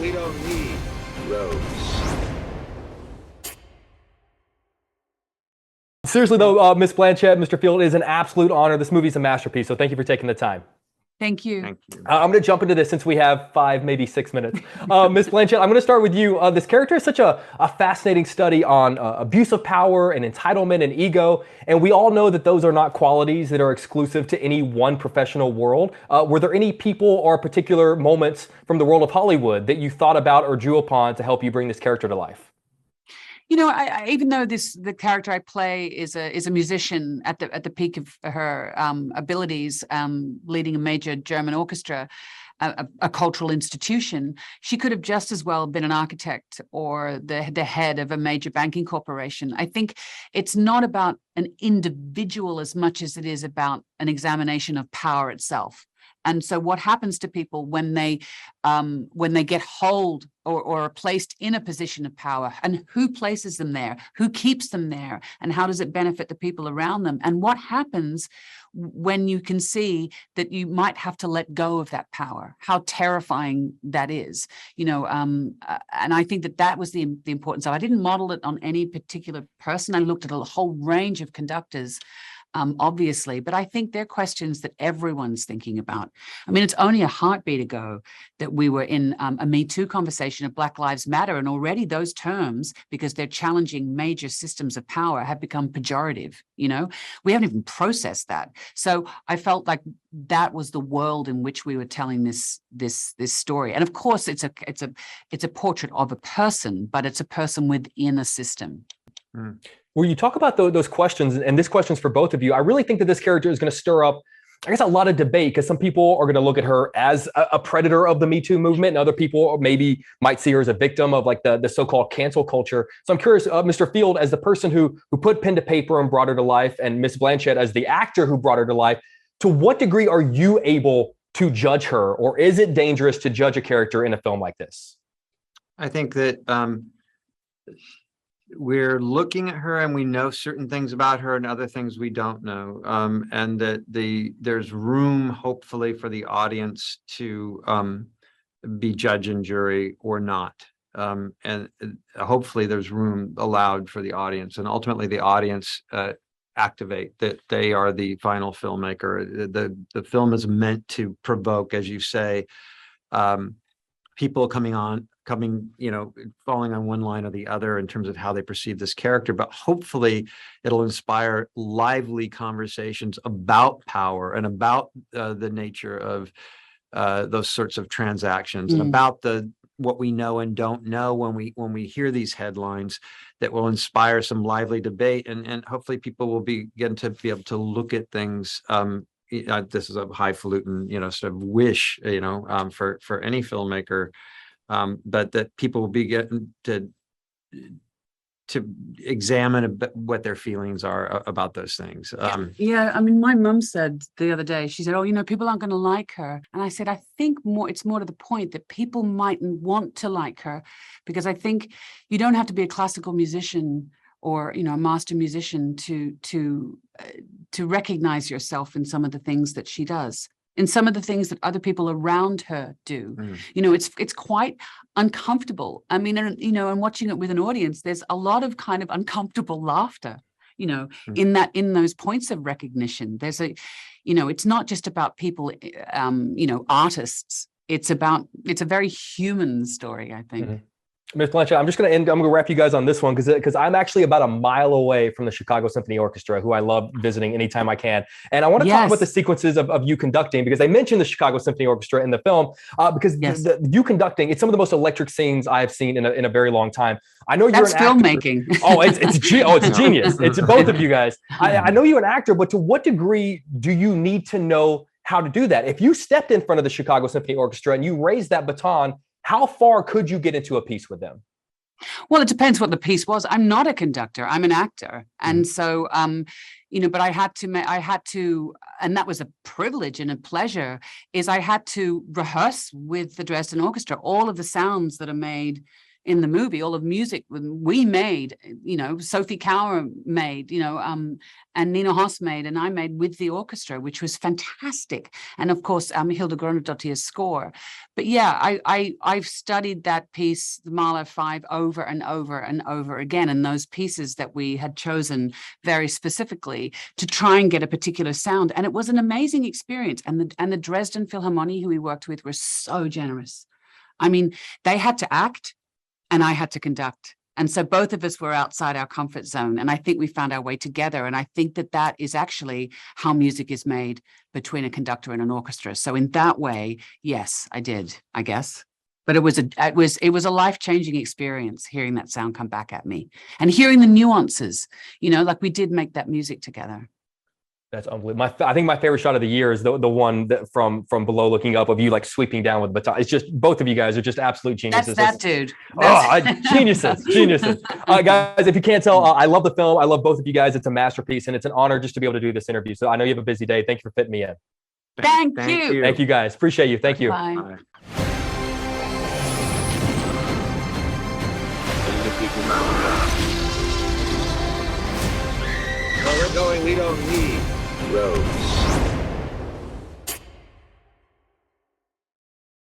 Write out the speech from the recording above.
we don't need roads. Seriously, though, Miss Blanchett, Mr. Field, it is an absolute honor. This movie is a masterpiece, so thank you for taking the time. Thank you. Thank you. I'm going to jump into this since we have 5, maybe 6 minutes. Miss Blanchett, I'm going to start with you. This character is such a fascinating study on abuse of power and entitlement and ego, and we all know that those are not qualities that are exclusive to any one professional world. Were there any people or particular moments from the world of Hollywood that you thought about or drew upon to help you bring this character to life? You know, I even though the character I play is a musician at the peak of her abilities, leading a major German orchestra, a cultural institution, she could have just as well been an architect or the head of a major banking corporation. I think it's not about an individual as much as it is about an examination of power itself. And so what happens to people when they get hold or are placed in a position of power, and who places them there, who keeps them there, and how does it benefit the people around them? And what happens when you can see that you might have to let go of that power, how terrifying that is, you know, and I think that was the importance of it. I didn't model it on any particular person. I looked at a whole range of conductors, obviously, but I think they're questions that everyone's thinking about. I mean, it's only a heartbeat ago that we were in a Me Too conversation of Black Lives Matter, and already those terms, because they're challenging major systems of power, have become pejorative. You know, we haven't even processed that. So I felt like that was the world in which we were telling this story. And of course, it's a portrait of a person, but it's a person within a system. Mm. When you talk about those questions, and this question's for both of you, I really think that this character is going to stir up, I guess, a lot of debate, because some people are going to look at her as a predator of the Me Too movement, and other people maybe might see her as a victim of like the so-called cancel culture. So I'm curious, Mr. Field, as the person who put pen to paper and brought her to life, and Miss Blanchett as the actor who brought her to life, to what degree are you able to judge her, or is it dangerous to judge a character in a film like this? I think that we're looking at her and we know certain things about her and other things we don't know, and that there's room, hopefully, for the audience to be judge and jury or not, and hopefully there's room allowed for the audience, and ultimately the audience activate that they are the final filmmaker. The film is meant to provoke, as you say, people coming, you know, falling on one line or the other in terms of how they perceive this character, but hopefully it'll inspire lively conversations about power and about the nature of those sorts of transactions, and about what we know and don't know when we hear these headlines, that will inspire some lively debate, and hopefully people will begin to be able to look at things. This is a highfalutin, you know, sort of wish, you know, for any filmmaker, but that people will begin to examine what their feelings are about those things. Yeah, I mean, my mum said the other day, she said, "Oh, you know, people aren't going to like her." And I said, I think it's more to the point that people mightn't want to like her, because I think you don't have to be a classical musician or, you know, a master musician to recognize yourself in some of the things that she does, in some of the things that other people around her do. You know, it's quite uncomfortable. I mean, and, you know, and watching it with an audience, there's a lot of kind of uncomfortable laughter, you know, in those points of recognition. There's you know, it's not just about people, you know, artists. It's a very human story, I think. Ms. Blanchett, I'm going to wrap you guys on this one because I'm actually about a mile away from the Chicago Symphony Orchestra, who I love visiting anytime I can. And I want to talk about the sequences of you conducting, because they mentioned the Chicago Symphony Orchestra in the film, because you conducting, it's some of the most electric scenes I've seen in a very long time. I know you're an actor. Filmmaking. It's genius. It's both of you guys. I know you're an actor, but to what degree do you need to know how to do that? If you stepped in front of the Chicago Symphony Orchestra and you raised that baton, how far could you get into a piece with them? Well, it depends what the piece was. I'm not a conductor. I'm an actor. And so, you know, but I had to, and that was a privilege and a pleasure, is I had to rehearse with the Dresden Orchestra all of the sounds that are made in the movie, all of music we made, Sophie Kauer made, and Nina Hoss made, and I made with the orchestra, which was fantastic. And of course, Hilda Gronadottir's score. But yeah, I've studied that piece, the Mahler 5, over and over and over again. And those pieces that we had chosen very specifically to try and get a particular sound. And it was an amazing experience. And the Dresden Philharmonic, who we worked with, were so generous. I mean, they had to act and I had to conduct. And so both of us were outside our comfort zone. And I think we found our way together. And I think that is actually how music is made between a conductor and an orchestra. So in that way, yes, I did, I guess. But it was a life-changing experience hearing that sound come back at me and hearing the nuances, like we did make that music together. That's unbelievable. I think my favorite shot of the year is the one that from below looking up of you like sweeping down with the baton. It's just both of you guys are just absolute geniuses. That's that dude. Geniuses. Guys, if you can't tell, I love the film. I love both of you guys. It's a masterpiece, and it's an honor just to be able to do this interview. So I know you have a busy day. Thank you for fitting me in. Thank you. Thank you, guys. Appreciate you. Thank you. Bye. Bye. Where we're going, we don't need roads.